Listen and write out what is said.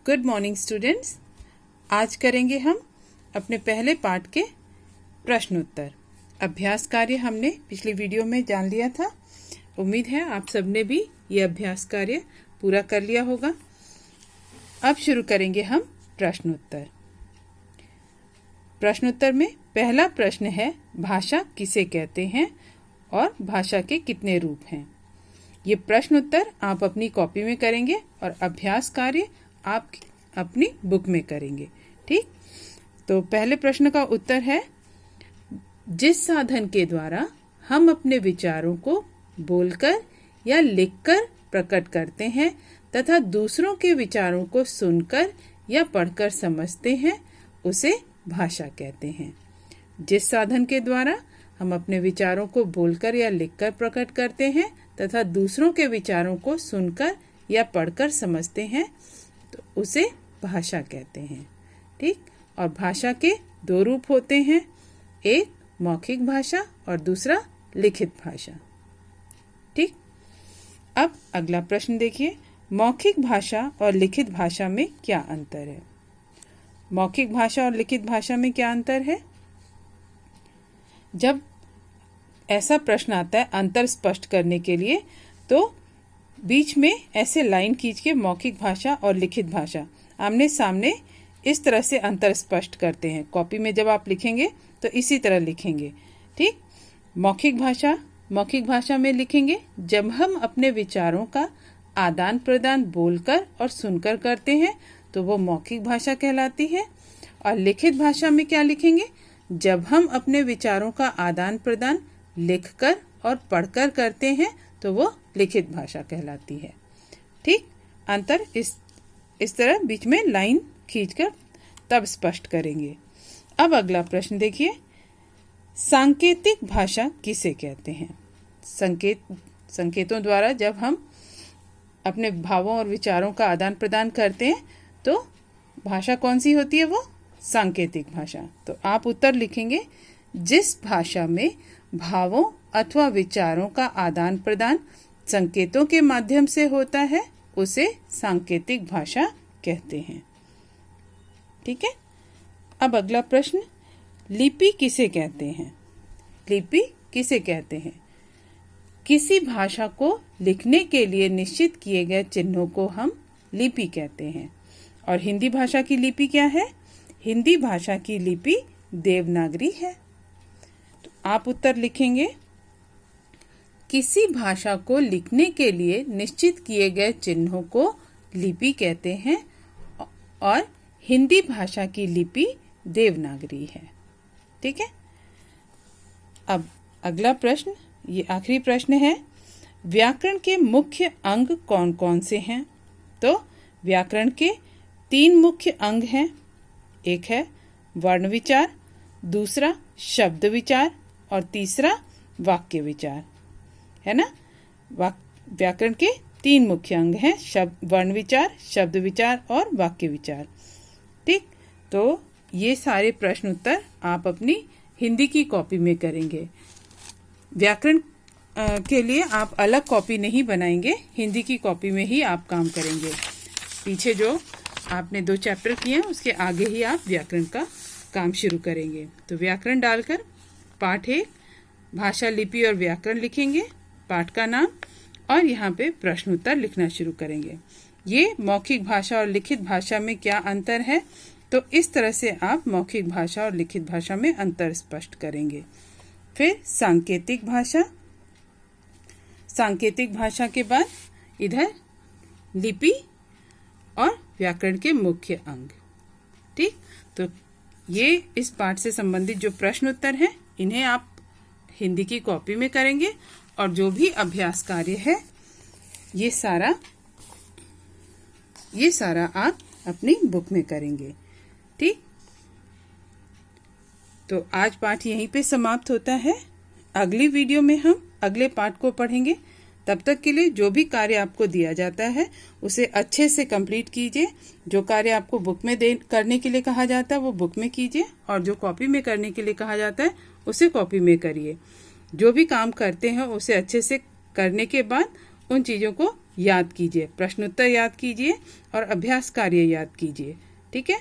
Good morning students. आज करेंगे हम अपने पहले पाठ के प्रश्न उत्तर। अभ्यास कार्य हमने पिछली वीडियो में जान लिया था। उम्मीद है आप सबने भी ये अभ्यास कार्य पूरा कर लिया होगा। अब शुरू करेंगे हम प्रश्न उत्तर। प्रश्न उत्तर में पहला प्रश्न है, भाषा किसे कहते हैं और भाषा के कितने रूप हैं। ये प्रश्न उत्तर आप अपनी कॉपी में करेंगे और अभ्यास कार्य आप अपनी बुक में करेंगे। ठीक, तो पहले प्रश्न का उत्तर है, जिस साधन के द्वारा हम अपने विचारों को बोलकर या लिखकर प्रकट करते हैं तथा दूसरों के विचारों को सुनकर या पढ़कर समझते हैं, उसे भाषा कहते हैं। जिस साधन के द्वारा हम अपने विचारों को बोलकर या लिखकर प्रकट करते हैं तथा दूसरों के विचारों को सुनकर या पढ़कर समझते हैं, तो उसे भाषा कहते हैं। ठीक, और भाषा के दो रूप होते हैं, एक मौखिक भाषा और दूसरा लिखित भाषा। ठीक, अब अगला प्रश्न देखिए, मौखिक भाषा और लिखित भाषा में क्या अंतर है। मौखिक भाषा और लिखित भाषा में क्या अंतर है। जब ऐसा प्रश्न आता है अंतर स्पष्ट करने के लिए, तो बीच में ऐसे लाइन खींच के मौखिक भाषा और लिखित भाषा आमने सामने इस तरह से अंतर स्पष्ट करते हैं। कॉपी में जब आप लिखेंगे तो इसी तरह लिखेंगे। ठीक, मौखिक भाषा में लिखेंगे जब हम अपने विचारों का आदान प्रदान बोलकर और सुनकर करते हैं तो वो मौखिक भाषा कहलाती है। और लिखित भाषा में क्या लिखेंगे, जब हम अपने विचारों का आदान प्रदान लिखकर और पढ़कर करते हैं तो वो लिखित भाषा कहलाती है। ठीक, अंतर इस तरह बीच में लाइन खींचकर तब स्पष्ट करेंगे। अब अगला प्रश्न देखिए, सांकेतिक भाषा किसे कहते हैं। संकेतों द्वारा जब हम अपने भावों और विचारों का आदान प्रदान करते हैं तो भाषा कौन सी होती है, वो सांकेतिक भाषा। तो आप उत्तर लिखेंगे, जिस भाषा में भावों अथवा विचारों का आदान प्रदान संकेतों के माध्यम से होता है उसे सांकेतिक भाषा कहते हैं। ठीक है, अब अगला प्रश्न, लिपि किसे कहते हैं। लिपि किसे कहते हैं। किसी भाषा को लिखने के लिए निश्चित किए गए चिन्हों को हम लिपि कहते हैं। और हिंदी भाषा की लिपि क्या है। हिंदी भाषा की लिपि देवनागरी है। तो आप उत्तर लिखेंगे, किसी भाषा को लिखने के लिए निश्चित किए गए चिन्हों को लिपि कहते हैं और हिंदी भाषा की लिपि देवनागरी है। ठीक है, अब अगला प्रश्न, ये आखिरी प्रश्न है, व्याकरण के मुख्य अंग कौन कौन से हैं। तो व्याकरण के 3 मुख्य अंग हैं। एक है वर्ण विचार, दूसरा शब्द विचार और तीसरा वाक्य विचार, है ना। व्याकरण के 3 मुख्य अंग हैं, वर्ण विचार, शब्द विचार और वाक्य विचार। ठीक, तो ये सारे प्रश्न उत्तर आप अपनी हिंदी की कॉपी में करेंगे। व्याकरण के लिए आप अलग कॉपी नहीं बनाएंगे, हिंदी की कॉपी में ही आप काम करेंगे। पीछे जो आपने 2 चैप्टर किए हैं उसके आगे ही आप व्याकरण का काम शुरू करेंगे। तो व्याकरण डालकर पाठ 1 भाषा, लिपि और व्याकरण लिखेंगे, पाठ का नाम, और यहाँ पे प्रश्न उत्तर लिखना शुरू करेंगे। ये मौखिक भाषा और लिखित भाषा में क्या अंतर है, तो इस तरह से आप मौखिक भाषा और लिखित भाषा में अंतर स्पष्ट करेंगे। फिर सांकेतिक भाषा, सांकेतिक भाषा के बाद इधर लिपि और व्याकरण के मुख्य अंग। ठीक, तो ये इस पाठ से संबंधित जो प्रश्न उत्तर हैं इन्हें आप हिंदी की कॉपी में करेंगे और जो भी अभ्यास कार्य है ये सारा आप अपनी बुक में करेंगे। ठीक, तो आज पाठ यहीं पे समाप्त होता है। अगली वीडियो में हम अगले पाठ को पढ़ेंगे। तब तक के लिए जो भी कार्य आपको दिया जाता है उसे अच्छे से कंप्लीट कीजिए। जो कार्य आपको बुक में करने के लिए कहा जाता है वो बुक में कीजिए और जो कॉपी में करने के लिए कहा जाता है उसे कॉपी में करिए। जो भी काम करते हैं उसे अच्छे से करने के बाद उन चीज़ों को याद कीजिए, प्रश्नोत्तर याद कीजिए और अभ्यास कार्य याद कीजिए। ठीक है।